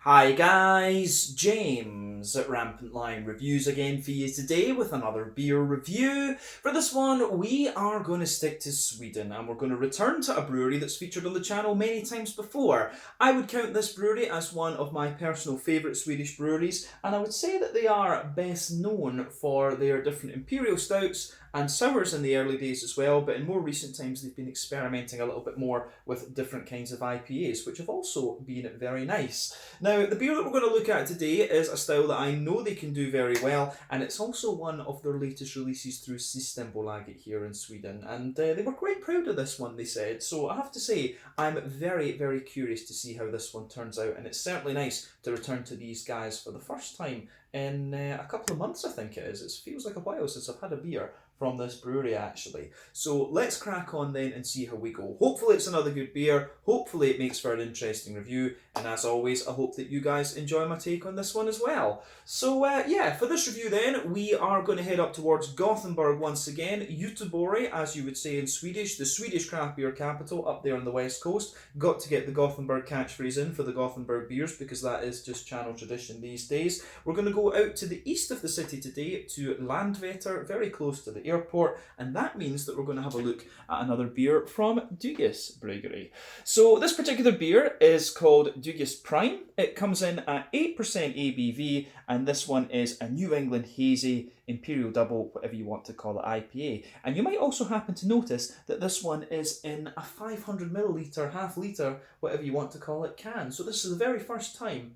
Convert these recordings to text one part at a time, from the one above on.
Hi guys, James at Rampant Lion Reviews again for you today with another beer review. For this one, we are going to stick to Sweden and we're going to return to a brewery that's featured on the channel many times before. I would count this brewery as one of my personal favourite Swedish breweries, and I would say that they are best known for their different imperial stouts and sours in the early days as well, but in more recent times they've been experimenting a little bit more with different kinds of IPAs, which have also been very nice. Now, the beer that we're going to look at today is a style that I know they can do very well, and it's also one of their latest releases through Systembolaget here in Sweden, and they were quite proud of this one, they said, so I have to say, I'm very, very curious to see how this one turns out, and it's certainly nice to return to these guys for the first time in a couple of months, I think it is. It feels like a while since I've had a beer from this brewery actually. So let's crack on then and see how we go. Hopefully it's another good beer, hopefully it makes for an interesting review, and as always I hope that you guys enjoy my take on this one as well. So yeah, for this review then we are going to head up towards Gothenburg once again, Göteborg as you would say in Swedish, the Swedish craft beer capital up there on the west coast. Got to get the Gothenburg catchphrase in for the Gothenburg beers because that is just channel tradition these days. We're going to go out to the east of the city today to Landvetter, very close to the airport, and that means that we're going to have a look at another beer from Bryggeri. So this particular beer is called Dugges Prime. It comes in at 8% ABV, and this one is a New England Hazy Imperial Double, whatever you want to call it, IPA. And you might also happen to notice that this one is in a 500ml, half litre, whatever you want to call it, can. So this is the very first time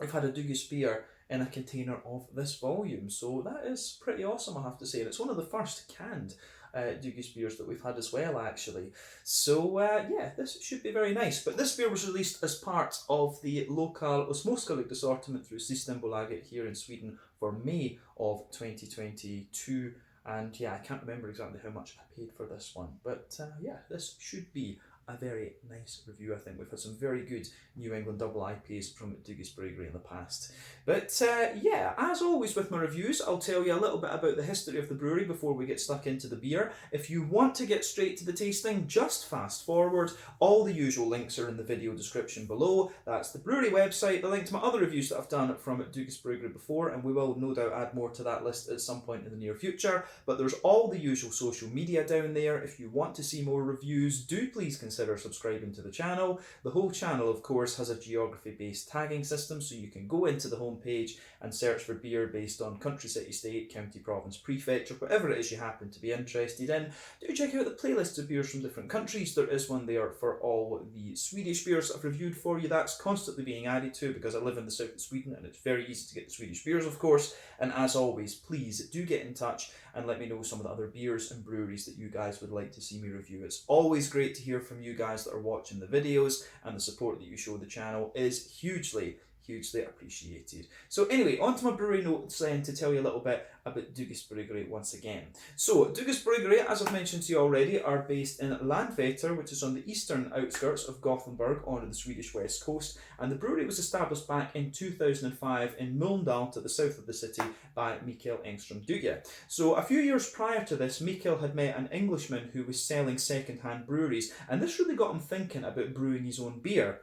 I've had a Dugges beer in a container of this volume, so that is pretty awesome, I have to say, and it's one of the first canned Dugges beers that we've had as well actually. So yeah, this should be very nice. But this beer was released as part of the local Osmoskalig assortment through Systembolaget here in Sweden for May of 2022, and yeah, I can't remember exactly how much I paid for this one, but yeah, this should be a very nice review. I think we've had some very good New England double IPAs from Dugges Bryggeri in the past. But yeah, as always with my reviews, I'll tell you a little bit about the history of the brewery before we get stuck into the beer. If you want to get straight to the tasting, just fast forward. All the usual links are in the video description below. That's the brewery website, the link to my other reviews that I've done from Dugges Bryggeri before, and we will no doubt add more to that list at some point in the near future. But there's all the usual social media down there. If you want to see more reviews, do please consider subscribing to the channel. The whole channel, of course, has a geography-based tagging system, so you can go into the homepage and search for beer based on country, city, state, county, province, prefecture, whatever it is you happen to be interested in. Do check out the playlists of beers from different countries. There is one there for all the Swedish beers I've reviewed for you. That's constantly being added to because I live in the south of Sweden and it's very easy to get the Swedish beers, of course. And as always, please do get in touch and let me know some of the other beers and breweries that you guys would like to see me review. It's always great to hear from you guys that are watching the videos, and the support that you show the channel is hugely appreciated. So anyway, on to my brewery notes then to tell you a little bit about Dugges Bryggeri once again. So Dugges Bryggeri, as I've mentioned to you already, are based in Landvetter, which is on the eastern outskirts of Gothenburg on the Swedish west coast, and the brewery was established back in 2005 in Mölndal to the south of the city by Mikael Engström Dugge. So a few years prior to this, Mikael had met an Englishman who was selling second-hand breweries, and this really got him thinking about brewing his own beer.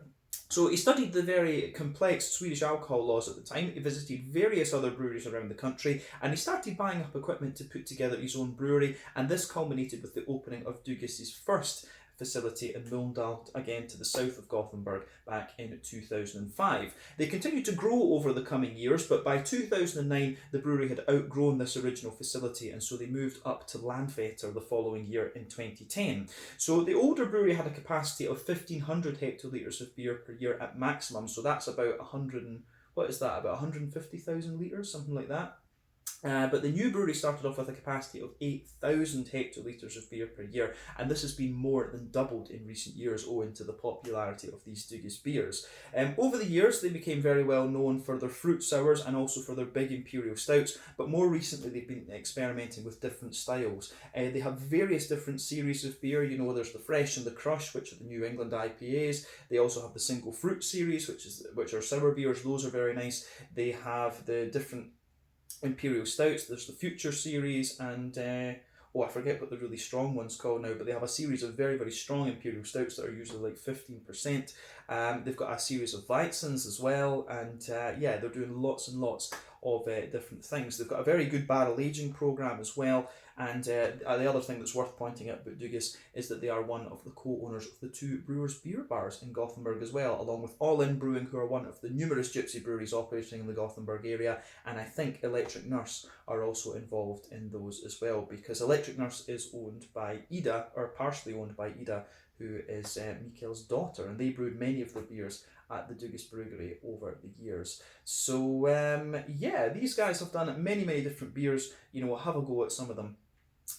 So he studied the very complex Swedish alcohol laws at the time, he visited various other breweries around the country, and he started buying up equipment to put together his own brewery, and this culminated with the opening of Dugges' first facility in Mölndal, again to the south of Gothenburg, back in 2005. They continued to grow over the coming years, but by 2009 the brewery had outgrown this original facility, and so they moved up to Landvetter the following year in 2010. So the older brewery had a capacity of 1,500 hectolitres of beer per year at maximum, so that's about 150,000 litres, something like that. But the new brewery started off with a capacity of 8,000 hectolitres of beer per year, and this has been more than doubled in recent years owing to the popularity of these Dugges beers. Over the years they became very well known for their fruit sours and also for their big imperial stouts, but more recently they've been experimenting with different styles. They have various different series of beer. You know, there's the Fresh and the Crush, which are the New England IPAs. They also have the Single Fruit series, which are sour beers. Those are very nice. They have the different imperial stouts. There's the Future series, and I forget what the really strong one's called now, but they have a series of very, very strong imperial stouts that are usually like 15%. They've got a series of Weizens as well, and yeah, they're doing lots and lots of different things. They've got a very good barrel aging program as well. And the other thing that's worth pointing out about Dugas is that they are one of the co-owners of the two Brewers beer bars in Gothenburg as well, along with All In Brewing, who are one of the numerous gypsy breweries operating in the Gothenburg area. And I think Electric Nurse are also involved in those as well, because Electric Nurse is owned by Ida, or partially owned by Ida, who is Mikael's daughter, and they brewed many of their beers at the Dugas Bryggeri over the years. So yeah, these guys have done many different beers. You know, have a go at some of them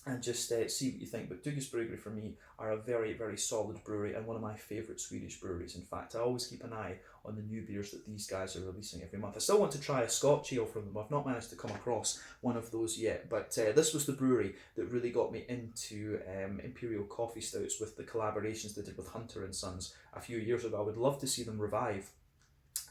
and just see what you think. But Dugas Bryggeri for me are a very solid brewery, and one of my favourite Swedish breweries. In fact, I always keep an eye on the new beers that these guys are releasing every month. I still want to try a Scotch ale from them. I've not managed to come across one of those yet, but this was the brewery that really got me into Imperial Coffee Stouts with the collaborations they did with Hunter and Sons a few years ago. I would love to see them revive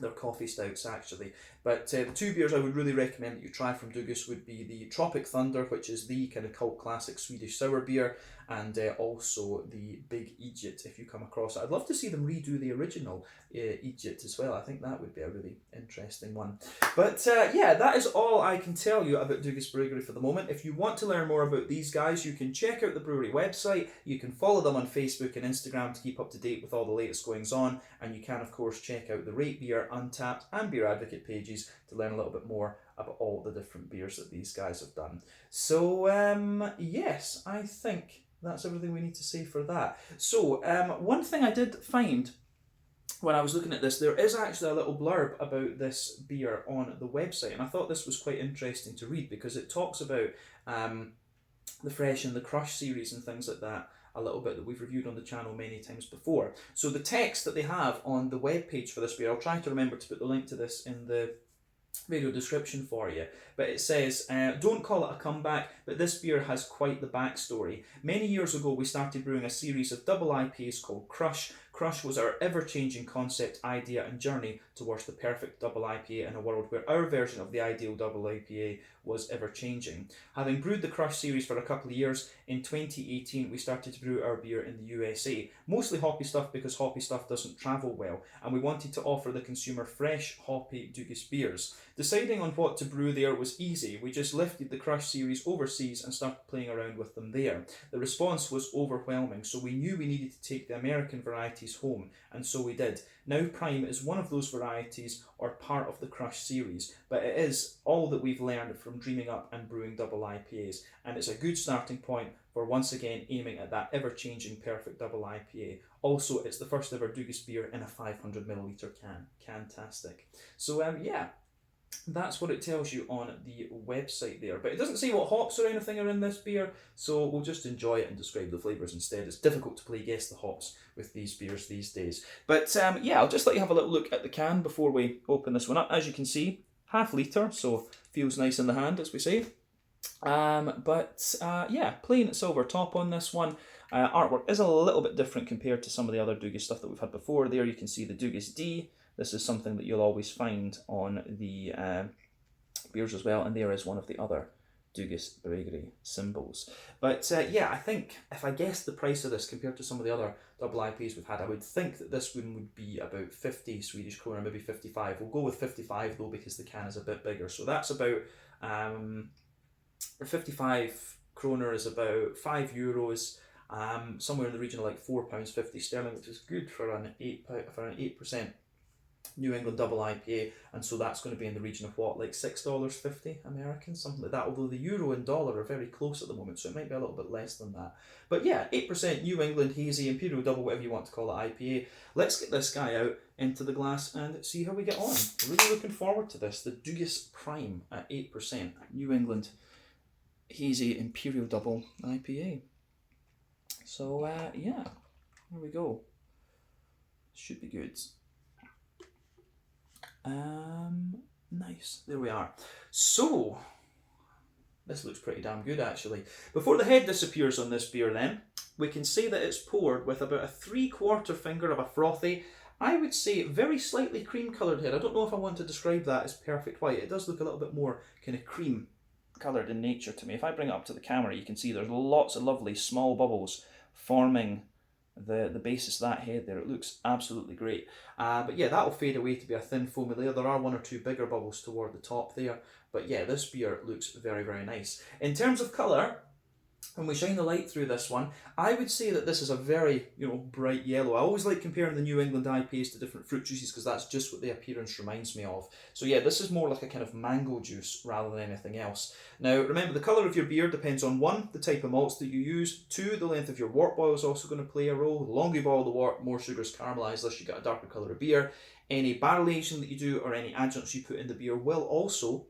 their coffee stouts actually. But the two beers I would really recommend that you try from Dugas would be the Tropic Thunder, which is the kind of cult classic Swedish sour beer, and also the Big Egypt if you come across it. I'd love to see them redo the original Egypt as well. I think that would be a really interesting one. But yeah, that is all I can tell you about Dugas Bryggeri for the moment. If you want to learn more about these guys, you can check out the brewery website. You can follow them on Facebook and Instagram to keep up to date with all the latest goings on, and you can of course check out the Rate Beer, Untappd and Beer Advocate pages to learn a little bit more about all the different beers that these guys have done. So yes, I think that's everything we need to say for that. So one thing I did find when I was looking at this, there is actually a little blurb about this beer on the website, and I thought this was quite interesting to read because it talks about the Fresh and the Crush series and things like that a little bit that we've reviewed on the channel many times before. So the text that they have on the webpage for this beer, I'll try to remember to put the link to this in the video description for you, but it says, don't call it a comeback, but this beer has quite the backstory. Many years ago we started brewing a series of double IPAs called Crush. Crush was our ever-changing concept, idea and journey towards the perfect double IPA in a world where our version of the ideal double IPA was ever-changing. Having brewed the Crush series for a couple of years, in 2018 we started to brew our beer in the USA. Mostly hoppy stuff because hoppy stuff doesn't travel well, and we wanted to offer the consumer fresh, hoppy Dugas beers. Deciding on what to brew there was easy. We just lifted the Crush series overseas and started playing around with them there. The response was overwhelming, so we knew we needed to take the American varieties home, and so we did. Now Prime is one of those varieties or part of the Crush series, but it is all that we've learned from dreaming up and brewing double IPAs, and it's a good starting point for once again aiming at that ever-changing perfect double IPA. Also, it's the first ever Dugas beer in a 500ml can. Fantastic. So yeah, that's what it tells you on the website there. But it doesn't say what hops or anything are in this beer, so we'll just enjoy it and describe the flavours instead. It's difficult to play guess the hops with these beers these days. But yeah, I'll just let you have a little look at the can before we open this one up. As you can see, ½ litre, so feels nice in the hand, as we say. Yeah, plain silver top on this one. Artwork is a little bit different compared to some of the other Dugas stuff that we've had before. There you can see the Dugas D. This is something that you'll always find on the beers as well, and there is one of the other Dugas Bryggeri symbols. But yeah, I think if I guessed the price of this compared to some of the other double IPAs we've had, I would think that this one would be about 50 Swedish kronor, maybe 55. We'll go with 55 though because the can is a bit bigger. So that's about 55 kronor is about €5. Somewhere in the region of like £4.50 sterling, which is good for an 8% New England double IPA, and so that's going to be in the region of what, like $6.50 American, something like that, although the euro and dollar are very close at the moment, so it might be a little bit less than that. But yeah, 8% New England hazy, Imperial double, whatever you want to call it, IPA. Let's get this guy out into the glass and see how we get on. Really looking forward to this. The Dugas Prime at 8%, New England hazy Imperial double IPA. So yeah, there we go. Should be good. Nice, there we are. So, this looks pretty damn good actually. Before the head disappears on this beer then, we can say that it's poured with about a 3/4 finger of a frothy, I would say very slightly cream coloured head. I don't know if I want to describe that as perfect white. It does look a little bit more kind of cream coloured in nature to me. If I bring it up to the camera, you can see there's lots of lovely small bubbles forming the basis of that head there. It looks absolutely great. But yeah, that'll fade away to be a thin foamy layer. There are one or two bigger bubbles toward the top there. But yeah, this beer looks very, very nice. In terms of colour, when we shine the light through this one, I would say that this is a very, bright yellow. I always like comparing the New England IPAs to different fruit juices because that's just what the appearance reminds me of. So yeah, this is more like a kind of mango juice rather than anything else. Now, remember, the colour of your beer depends on 1, the type of malts that you use, 2, the length of your wort boil is also going to play a role. The longer you boil the wort, more sugar's caramelised, thus you get a darker colour of beer. Any barrel aging that you do or any adjuncts you put in the beer will also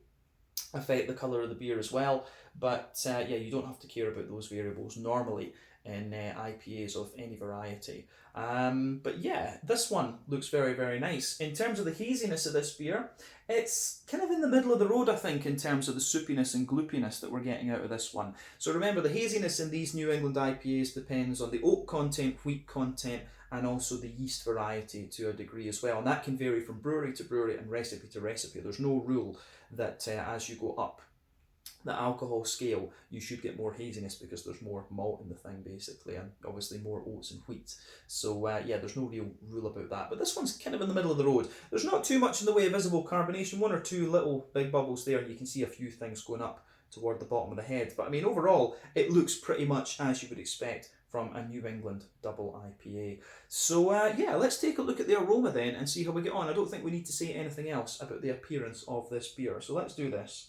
affect the colour of the beer as well. But yeah, you don't have to care about those variables normally in IPAs of any variety. But yeah, this one looks very, very nice. In terms of the haziness of this beer, it's kind of in the middle of the road, I think, in terms of the soupiness and gloopiness that we're getting out of this one. So remember, the haziness in these New England IPAs depends on the oak content, wheat content, and also the yeast variety to a degree as well. And that can vary from brewery to brewery and recipe to recipe. There's no rule that as you go up the alcohol scale, you should get more haziness because there's more malt in the thing, basically, and obviously more oats and wheat. So yeah, there's no real rule about that. But this one's kind of in the middle of the road. There's not too much in the way of visible carbonation, 1 or 2 little big bubbles there, and you can see a few things going up toward the bottom of the head. But I mean, overall, it looks pretty much as you would expect from a New England double IPA. So yeah, let's take a look at the aroma then and see how we get on. I don't think we need to say anything else about the appearance of this beer. So let's do this.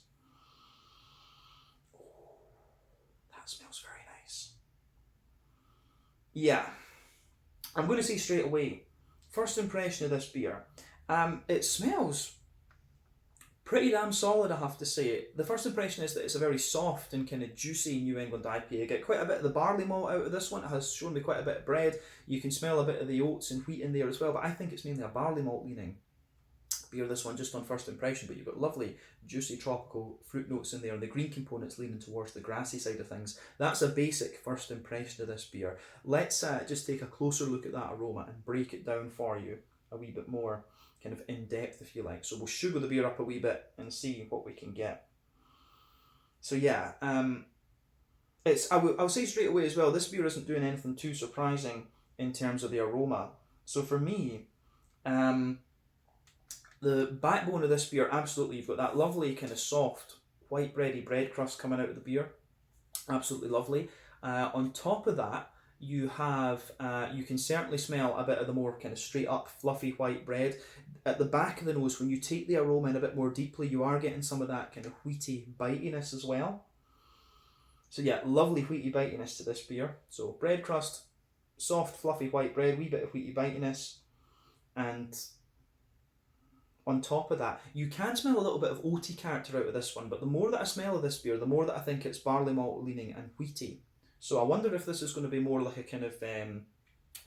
That smells very nice. Yeah, I'm going to say straight away, first impression of this beer, it smells pretty damn solid, I have to say. The first impression is that it's a very soft and kind of juicy New England IPA. I get quite a bit of the barley malt out of this one. It has shown me quite a bit of bread. You can smell a bit of the oats and wheat in there as well, but I think it's mainly a barley malt leaning beer, this one, just on first impression. But you've got lovely juicy tropical fruit notes in there, and the green components leaning towards the grassy side of things. That's a basic first impression of this beer. Let's just take a closer look at that aroma and break it down for you a wee bit more kind of in depth, if you like. So we'll sugar the beer up a wee bit and see what we can get. So yeah, I'll say straight away as well, this beer isn't doing anything too surprising in terms of the aroma. So for me, the backbone of this beer, absolutely, you've got that lovely kind of soft white bready bread crust coming out of the beer. Absolutely lovely. On top of that, you can certainly smell a bit of the more kind of straight up fluffy white bread. At the back of the nose, when you take the aroma in a bit more deeply, you are getting some of that kind of wheaty bitiness as well. So yeah, lovely wheaty bitiness to this beer. So bread crust, soft fluffy white bread, wee bit of wheaty bitiness, and on top of that, you can smell a little bit of oaty character out of this one, but the more that I smell of this beer, the more that I think it's barley malt leaning and wheaty. So I wonder if this is going to be more like a kind of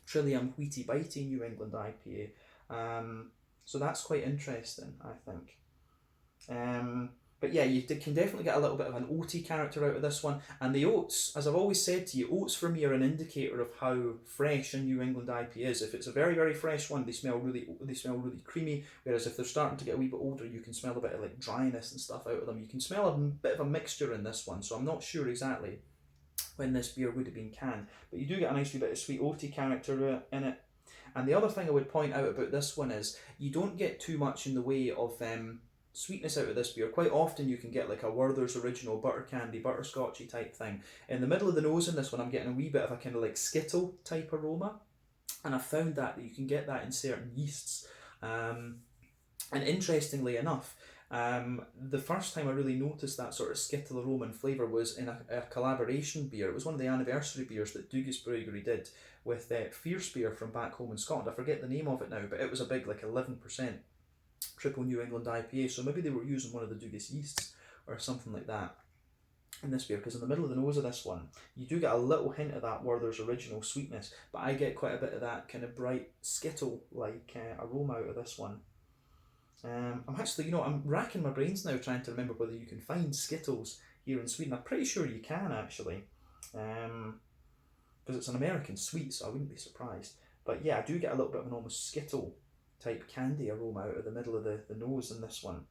Trillium wheaty bitey New England IPA. So that's quite interesting, I think. But yeah, you can definitely get a little bit of an oaty character out of this one. And the oats, as I've always said to you, oats for me are an indicator of how fresh a New England IPA is. If it's a very, very fresh one, they smell really creamy. Whereas if they're starting to get a wee bit older, you can smell a bit of like dryness and stuff out of them. You can smell a bit of a mixture in this one. So I'm not sure exactly when this beer would have been canned. But you do get a nice wee bit of sweet oaty character in it. And the other thing I would point out about this one is you don't get too much in the way of sweetness out of this beer. Quite often you can get like a Werther's Original butter candy, butterscotchy type thing. In the middle of the nose in this one, I'm getting a wee bit of a kind of like Skittle type aroma. And I found that you can get that in certain yeasts. And interestingly enough, the first time I really noticed that sort of Skittle aroma and flavour was in a collaboration beer. It was one of the anniversary beers that Douglas Bryggeri did with Fierce Beer from back home in Scotland. I forget the name of it now, but it was a big like 11% triple New England IPA, so maybe they were using one of the Douglas yeasts or something like that in this beer, because in the middle of the nose of this one you do get a little hint of that Werther's Original sweetness, but I get quite a bit of that kind of bright Skittle like aroma out of this one. I'm actually, I'm racking my brains now trying to remember whether you can find Skittles here in Sweden. I'm pretty sure you can actually, because it's an American sweet, so I wouldn't be surprised. But yeah, I do get a little bit of an almost Skittle type candy aroma out of the middle of the nose in this one.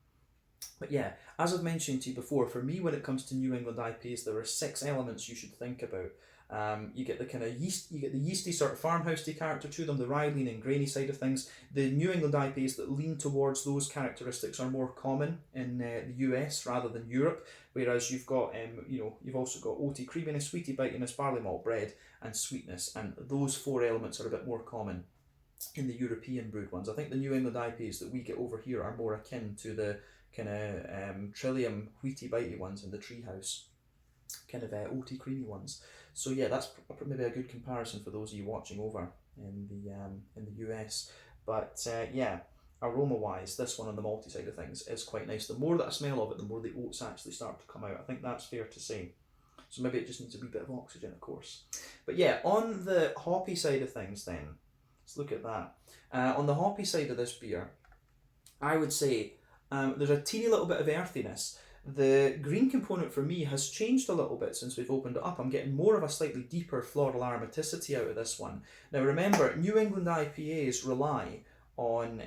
But yeah, as I've mentioned to you before, for me when it comes to New England IPAs, there are 6 elements you should think about. You get the kind of you get the yeasty sort of farmhousey character to them, the rye lean and grainy side of things. The New England IPAs that lean towards those characteristics are more common in the US rather than Europe, whereas you've got, you've also got oaty creaminess, sweety bitiness, barley malt bread, and sweetness, and those four elements are a bit more common in the European brewed ones. I think the New England IPAs that we get over here are more akin to the kind of Trillium wheaty bitey ones in the Treehouse, kind of oaty creamy ones. So yeah, that's maybe a good comparison for those of you watching over in the US. But yeah, aroma wise, this one on the malty side of things is quite nice. The more that I smell of it, the more the oats actually start to come out. I think that's fair to say. So maybe it just needs a wee bit of oxygen, of course. But yeah, on the hoppy side of things then, let's look at that. On the hoppy side of this beer, I would say there's a teeny little bit of earthiness. The green component for me has changed a little bit since we've opened it up. I'm getting more of a slightly deeper floral aromaticity out of this one. Now remember, New England IPAs rely on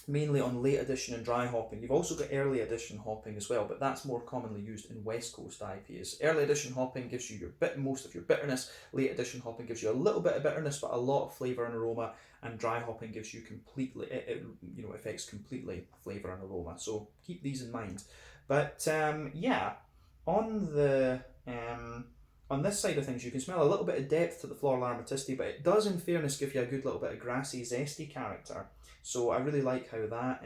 mainly on late addition and dry hopping. You've also got early addition hopping as well, but that's more commonly used in West Coast IPAs. Early addition hopping gives you most of your bitterness. Late addition hopping gives you a little bit of bitterness, but a lot of flavour and aroma. And dry hopping gives you completely, it affects completely flavour and aroma. So keep these in mind. But yeah, on the on this side of things, you can smell a little bit of depth to the floral aromaticity, but it does, in fairness, give you a good little bit of grassy, zesty character. So I really like how that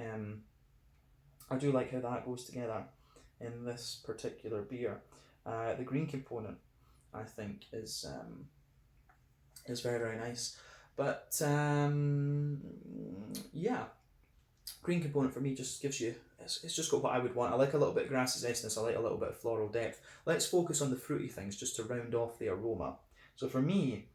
I do like how that goes together in this particular beer. The green component, I think, is very, very nice. But yeah, green component for me just gives you, it's just got what I would want. I like a little bit of grassy zestness, I like a little bit of floral depth. Let's focus on the fruity things just to round off the aroma. So for me,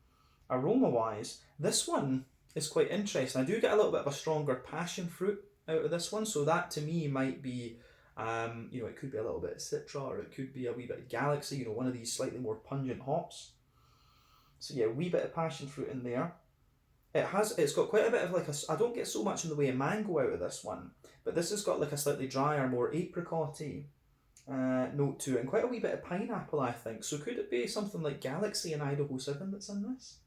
aroma wise, this one is quite interesting. I do get a little bit of a stronger passion fruit out of this one, so that to me might be, it could be a little bit of Citra, or it could be a wee bit of Galaxy, one of these slightly more pungent hops. So yeah, a wee bit of passion fruit in there. It's got quite a bit of I don't get so much in the way of mango out of this one, but this has got like a slightly drier, more apricot-y note to it, and quite a wee bit of pineapple, I think. So could it be something like Galaxy and Idaho 7 that's in this?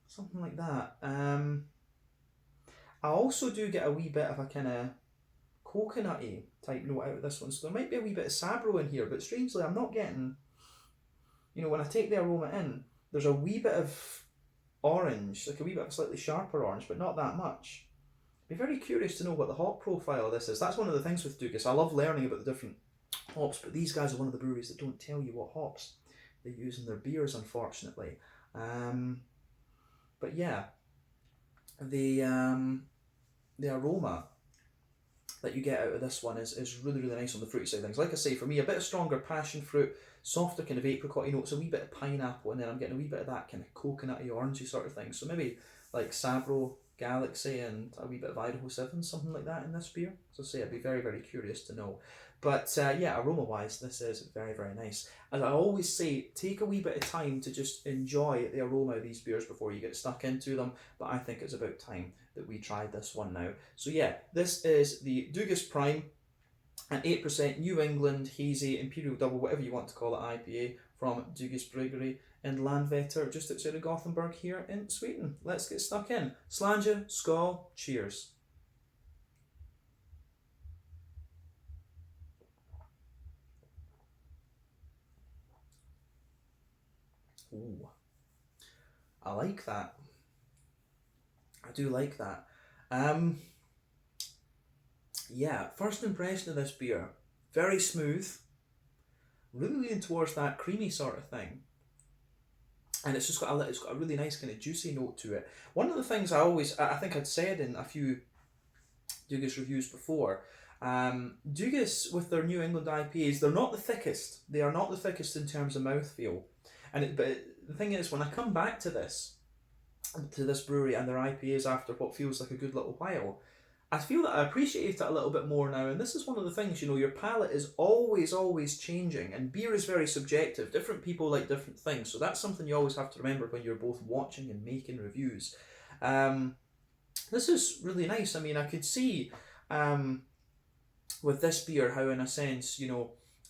Something like that. I also do get a wee bit of a kind of coconutty type note out of this one, so there might be a wee bit of Sabro in here, but strangely I'm not getting, when I take the aroma in, there's a wee bit of orange, like a wee bit of a slightly sharper orange, but not that much. Be very curious to know what the hop profile of this is. That's one of the things with Dugas. I love learning about the different hops, but these guys are one of the breweries that don't tell you what hops they use in their beers, unfortunately. But yeah, the aroma that you get out of this one is really, really nice on the fruity side of things. Like I say, for me, a bit of stronger passion fruit, softer kind of apricot notes, a wee bit of pineapple, and then I'm getting a wee bit of that kind of coconutty, orangey sort of thing. So maybe like Sabro, Galaxy, and a wee bit of Idaho 7, something like that in this beer. So say I'd be very, very curious to know. But yeah, aroma-wise, this is very, very nice. As I always say, take a wee bit of time to just enjoy the aroma of these beers before you get stuck into them. But I think it's about time that we tried this one now. So yeah, this is the Dugas Prime, an 8% New England Hazy Imperial Double, whatever you want to call it, IPA from Dugas Bryggeri in Landvetter, just outside of Gothenburg here in Sweden. Let's get stuck in. Slanja, skål, cheers. Ooh, I like that. I do like that. Yeah, first impression of this beer, very smooth, really leaning towards that creamy sort of thing. And it's just got a really nice kind of juicy note to it. One of the things I think I'd said in a few Dugas reviews before, Dugas with their New England IPAs, they're not the thickest. They are not the thickest in terms of mouthfeel. But the thing is, when I come back to this brewery and their IPAs after what feels like a good little while, I feel that I appreciate it a little bit more now. And this is one of the things, your palate is always changing, and beer is very subjective. Different people like different things, so that's something you always have to remember when you're both watching and making reviews. This is really nice. I mean, I could see with this beer how, in a sense,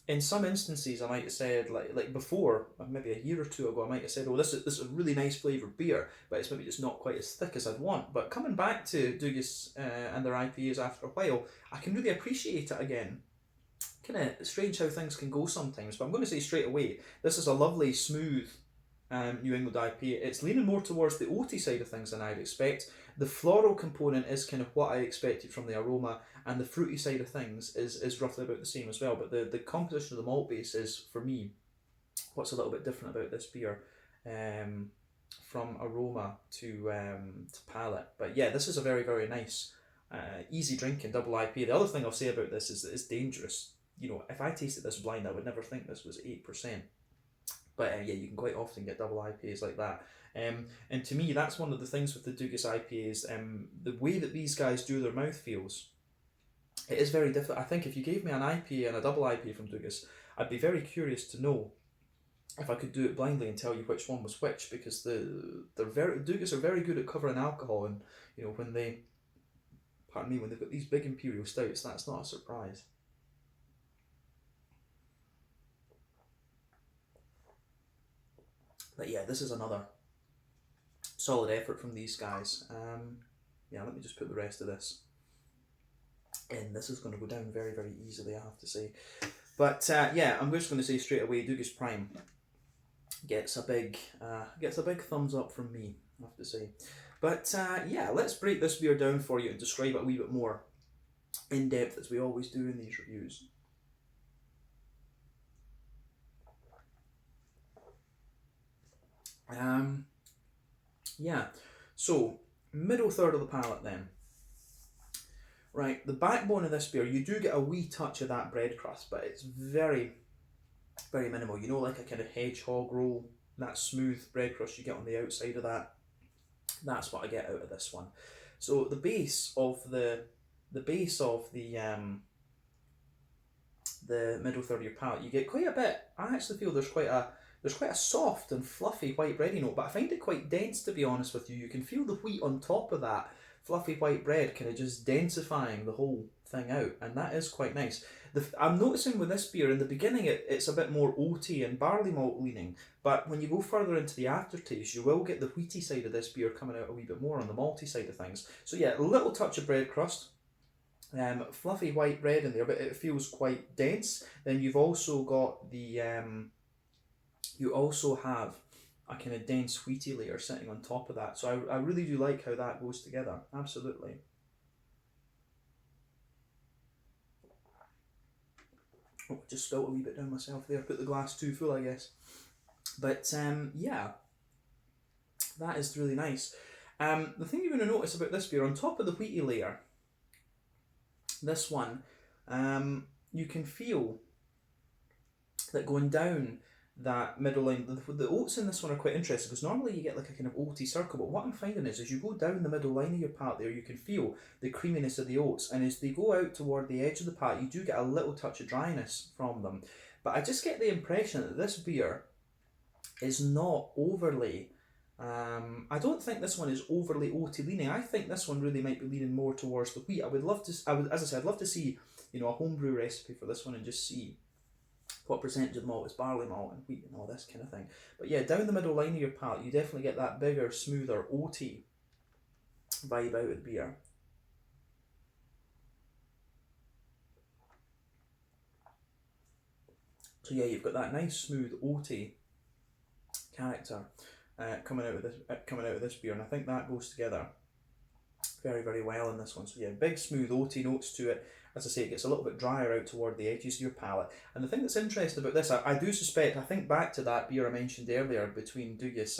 in some instances, I might have said like before, maybe a year or two ago, I might have said, "Oh, this is a really nice flavoured beer, but it's maybe just not quite as thick as I'd want." But coming back to Dugas and their IPAs after a while, I can really appreciate it again. Kind of strange how things can go sometimes, but I'm going to say straight away, this is a lovely, smooth New England IPA. It's leaning more towards the oaty side of things than I'd expect. The floral component is kind of what I expected from the aroma, and the fruity side of things is roughly about the same as well. But the composition of the malt base is, for me, what's a little bit different about this beer, from aroma to palate. But yeah, this is a very, very nice, easy drinking double IPA. The other thing I'll say about this is that it's dangerous. You know, if I tasted this blind, I would never think this was 8%. But yeah, you can quite often get double IPAs like that. And to me, that's one of the things with the Dugas IPAs. The way that these guys do their mouthfeels, it is very different. I think if you gave me an IPA and a double IPA from Dugas, I'd be very curious to know if I could do it blindly and tell you which one was which, because Dugas are very good at covering alcohol, and you know when they, pardon me, when they've got these big imperial stouts, that's not a surprise. But yeah, this is another solid effort from these guys. Yeah, let me just put the rest of this in. This is going to go down very, very easily, I have to say. But yeah, I'm just going to say straight away, Dugas Prime gets a big thumbs up from me, I have to say. But yeah, let's break this beer down for you and describe it a wee bit more in depth, as we always do in these reviews. Yeah, so middle third of the palate then. Right, the backbone of this beer, you do get a wee touch of that bread crust, but it's very, very minimal. You know, like a kind of hedgehog roll, that smooth bread crust you get on the outside of that. That's what I get out of this one. So the base of the middle third of your palate, you get quite a bit. I actually feel there's quite a soft and fluffy white bready note, but I find it quite dense, to be honest with you. You can feel the wheat on top of that fluffy white bread kind of just densifying the whole thing out, and that is quite nice. I'm noticing with this beer, in the beginning it's a bit more oaty and barley malt leaning, but when you go further into the aftertaste, you will get the wheaty side of this beer coming out a wee bit more on the malty side of things. So yeah, a little touch of bread crust, fluffy white bread in there, but it feels quite dense. Then you've also got the you also have a kind of dense wheaty layer sitting on top of that. So I really do like how that goes together. Absolutely. Oh, just spilt a wee bit down myself there. Put the glass too full, I guess. But yeah, that is really nice. The thing you're going to notice about this beer, on top of the wheaty layer, this one, you can feel that going down that middle line, the oats in this one are quite interesting, because normally you get like a kind of oaty circle, but what I'm finding is as you go down the middle line of your palate there, you can feel the creaminess of the oats, and as they go out toward the edge of the palate, you do get a little touch of dryness from them. But I just get the impression that this beer is not overly, I don't think this one is overly oaty leaning. I think this one really might be leaning more towards the wheat. As I said, I'd love to see, you know, a homebrew recipe for this one and just see what percentage of the malt is barley malt and wheat and all this kind of thing. But yeah, down the middle line of your palate, you definitely get that bigger, smoother, oaty vibe out of the beer. So yeah, you've got that nice, smooth, oaty character coming out of this beer, and I think that goes together very, very well in this one. So yeah, big, smooth, oaty notes to it. As I say, it gets a little bit drier out toward the edges of your palate. And the thing that's interesting about this, I do suspect, I think back to that beer I mentioned earlier between Dugas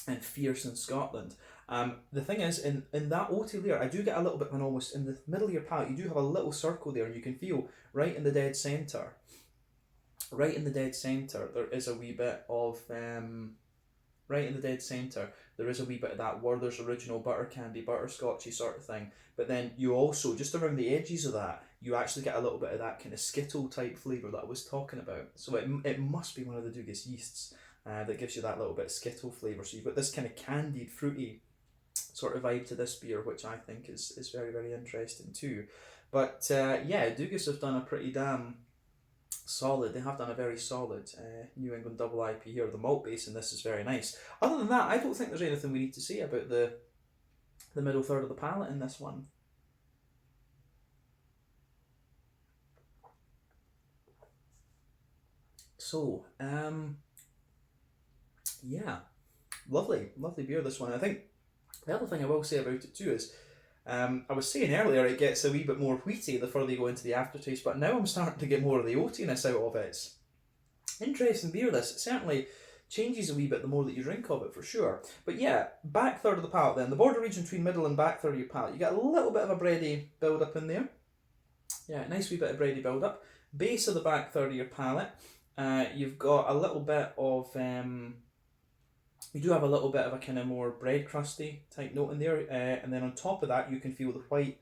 and Fierce in Scotland. The thing is, in that oaty layer, I do get a little bit, and almost in the middle of your palate, you do have a little circle there, and you can feel right in the dead centre. Right in the dead centre, there is a wee bit of right in the dead centre, there is a wee bit of that Werther's original butter candy, butterscotchy sort of thing. But then you also, just around the edges of that, you actually get a little bit of that kind of Skittle type flavour that I was talking about. So it must be one of the Dugas yeasts that gives you that little bit of Skittle flavour. So you've got this kind of candied, fruity sort of vibe to this beer, which I think is very, very interesting too. But yeah, Dugas have done a pretty damn Solid. They have done a very solid New England double IPA here. The malt base in this is very nice. Other than that, I don't think there's anything we need to say about the middle third of the palate in this one. So, yeah, lovely beer, this one. I think the other thing I will say about it too is, I was saying earlier it gets a wee bit more wheaty the further you go into the aftertaste, but now I'm starting to get more of the oatiness out of it. It's interesting beer, this. It certainly changes a wee bit the more that you drink of it, for sure. But yeah, back third of the palate then, the border region between middle and back third of your palate, you get a little bit of a bready build up in there. Yeah, nice wee bit of bready build up. Base of the back third of your palate, you've got a little bit of, you do have a little bit of a kind of more bread crusty type note in there, and then on top of that you can feel the white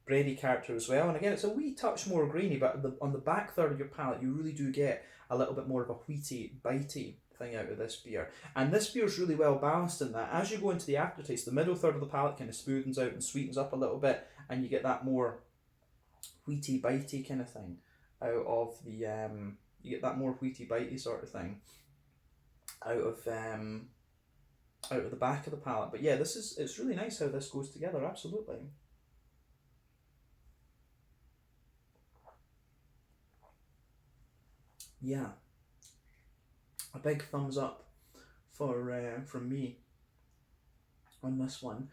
bready character as well. And again, it's a wee touch more grainy, but on the back third of your palate you really do get a little bit more of a wheaty, bitey thing out of this beer. And this beer is really well balanced in that. As you go into the aftertaste, the middle third of the palate kind of smoothens out and sweetens up a little bit, and you get that more wheaty, bitey kind of thing out of the, you get that more wheaty, bitey sort of thing out of the back of the palate. But yeah, it's really nice how this goes together, absolutely. Yeah, a big thumbs up from me on this one.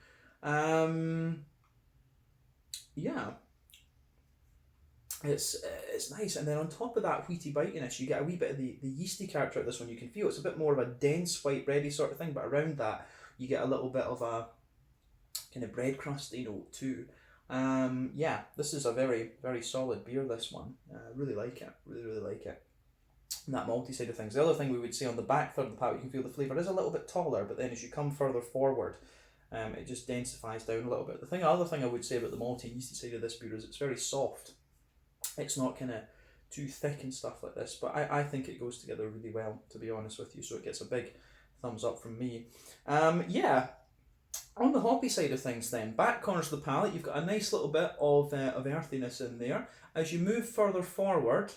Yeah, it's nice, and then on top of that wheaty bitiness, you get a wee bit of the yeasty character of this one. You can feel it's a bit more of a dense white bready sort of thing, but around that you get a little bit of a kind of bread crusty note too. Yeah, this is a very, very solid beer, this one. Really like it, really like it. And that malty side of things. The other thing we would say on the back third of the palate, you can feel the flavour is a little bit taller, but then as you come further forward, it just densifies down a little bit. The other thing I would say about the malty yeasty side of this beer is it's very soft. It's not kind of too thick and stuff like this, but I think it goes together really well, to be honest with you, so it gets a big thumbs up from me. Yeah, on the hoppy side of things then, back corners of the palate, you've got a nice little bit of earthiness in there. As you move further forward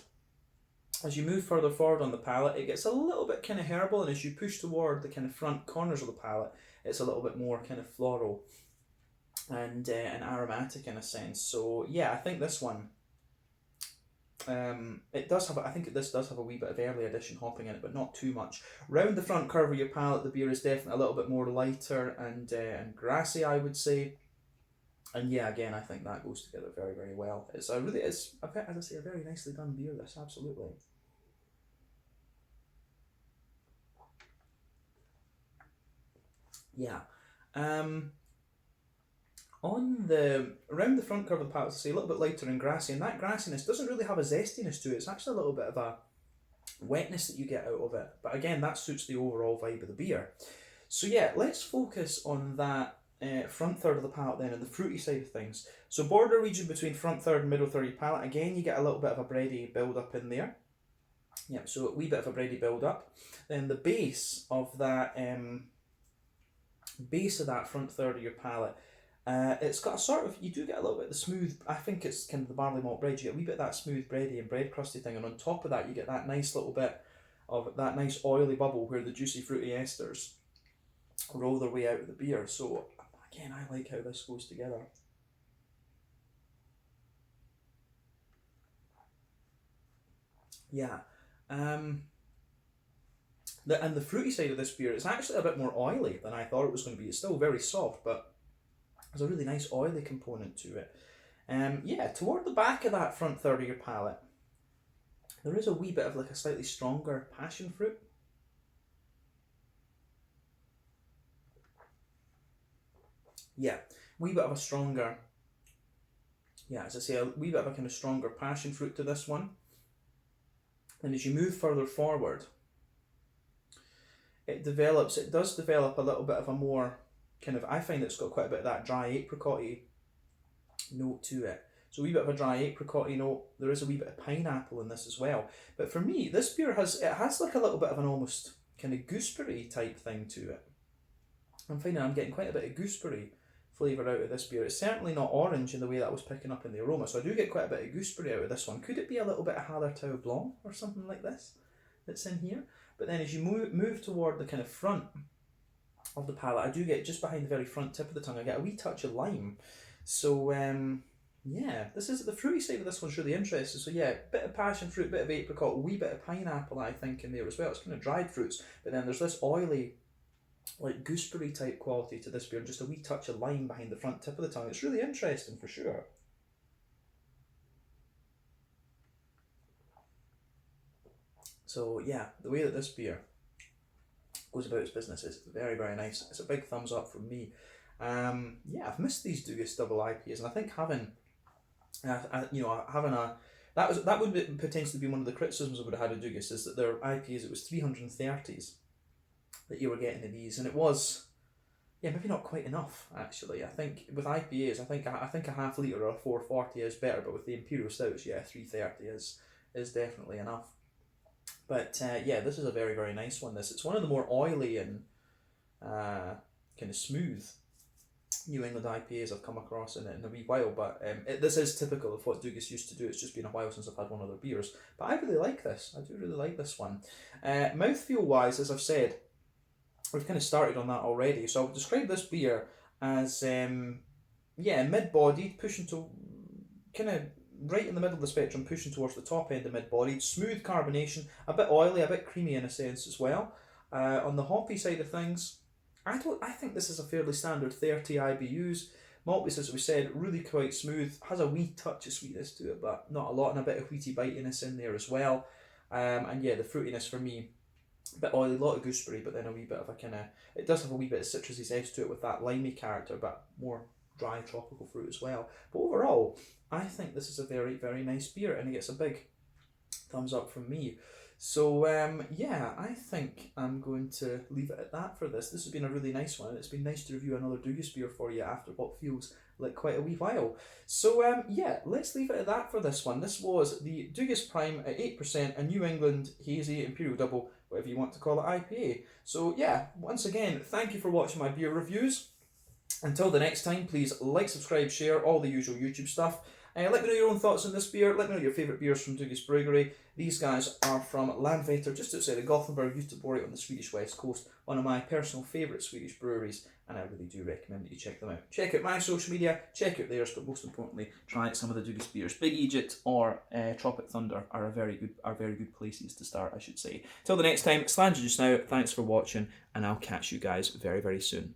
on the palate, it gets a little bit kind of herbal, and as you push toward the kind of front corners of the palate, it's a little bit more kind of floral and aromatic in a sense. So yeah, I think this one, it does have, I think this does have a wee bit of early edition hopping in it, but not too much. Round the front curve of your palate, the beer is definitely a little bit more lighter and grassy, I would say. And yeah, again, I think that goes together very, very well. It's a as I say, a very nicely done beer, this, absolutely. Yeah. On the around the front curve of the palate, say a little bit lighter and grassy, and that grassiness doesn't really have a zestiness to it. It's actually a little bit of a wetness that you get out of it. But again, that suits the overall vibe of the beer. So yeah, let's focus on that front third of the palate then, and the fruity side of things. So border region between front third and middle third of your palate, again you get a little bit of a bready build up in there. Yep, so a wee bit of a bready build up. Then the base of that front third of your palate, it's got a sort of, you do get a little bit of the smooth, I think it's kind of the barley malt bread, you get a wee bit of that smooth bready and bread crusty thing, and on top of that you get that nice little bit of that nice oily bubble where the juicy fruity esters roll their way out of the beer. So again, I like how this goes together. Yeah. And the fruity side of this beer is actually a bit more oily than I thought it was going to be. It's still very soft, but there's a really nice oily component to it. Yeah, toward the back of that front third of your palate, there is a wee bit of like a slightly stronger passion fruit. Yeah, wee bit of a stronger, yeah, as I say, a wee bit of a kind of stronger passion fruit to this one. And as you move further forward, it does develop a little bit of a more kind of, I find it's got quite a bit of that dry apricot-y note to it. So a wee bit of a dry apricot-y note. There is a wee bit of pineapple in this as well. But for me, this beer has like a little bit of an almost kind of gooseberry type thing to it. I'm finding I'm getting quite a bit of gooseberry flavour out of this beer. It's certainly not orange in the way that I was picking up in the aroma, so I do get quite a bit of gooseberry out of this one. Could it be a little bit of Hallertau Blanc or something like this that's in here? But then as you move toward the kind of front of the palate, I do get, just behind the very front tip of the tongue, I get a wee touch of lime. So yeah, this is the fruity side of this one's really interesting. So yeah, bit of passion fruit, bit of apricot, a wee bit of pineapple I think in there as well. It's kind of dried fruits, but then there's this oily, like gooseberry type quality to this beer, and just a wee touch of lime behind the front tip of the tongue. It's really interesting for sure. So yeah, the way that this beer goes about its business is very, very nice. It's a big thumbs up from me. Yeah, I've missed these Dugas double IPAs, and I think having that would potentially be one of the criticisms I would have had of Dugas, is that their IPAs, it was 330s that you were getting in these, and it was, yeah, maybe not quite enough actually. I think with IPAs, I think a half litre or a 440 is better, but with the Imperial Stouts, yeah, 330 is definitely enough. But yeah, this is a very, very nice one. It's one of the more oily and kind of smooth New England IPAs I've come across in a wee while, but this is typical of what Dugas used to do. It's just been a while since I've had one of their beers, but I really like this. I do really like this one. Mouthfeel wise, as I've said, we've kind of started on that already. So I would describe this beer as yeah, mid-bodied, pushing to kind of right in the middle of the spectrum, pushing towards the top end of mid-bodied, smooth carbonation, a bit oily, a bit creamy in a sense as well. On the hoppy side of things, I think this is a fairly standard 30 IBUs. Malt base, as we said, really quite smooth, has a wee touch of sweetness to it, but not a lot, and a bit of wheaty bitiness in there as well. And yeah, the fruitiness for me, a bit oily, a lot of gooseberry, but then a wee bit of a kind of, it does have a wee bit of citrusy zest to it with that limey character, but more dry tropical fruit as well. But overall, I think this is a very, very nice beer, and it gets a big thumbs up from me. So yeah, I think I'm going to leave it at that for this. This has been a really nice one, and it's been nice to review another Dugas beer for you after what feels like quite a wee while. So yeah, let's leave it at that for this one. This was the Dugas Prime at 8%, a New England Hazy Imperial Double, whatever you want to call it, IPA. So yeah, once again, thank you for watching my beer reviews. Until the next time, please like, subscribe, share, all the usual YouTube stuff. Let me know your own thoughts on this beer. Let me know your favourite beers from Dugas Bryggeri. These guys are from Landvetter, just outside of Gothenburg, Göteborg on the Swedish west coast. One of my personal favourite Swedish breweries, and I really do recommend that you check them out. Check out my social media, check out theirs, but most importantly, try out some of the Dugas beers. Big Egypt or Tropic Thunder are very good places to start, I should say. Till the next time, Slanger just now. Thanks for watching, and I'll catch you guys very, very soon.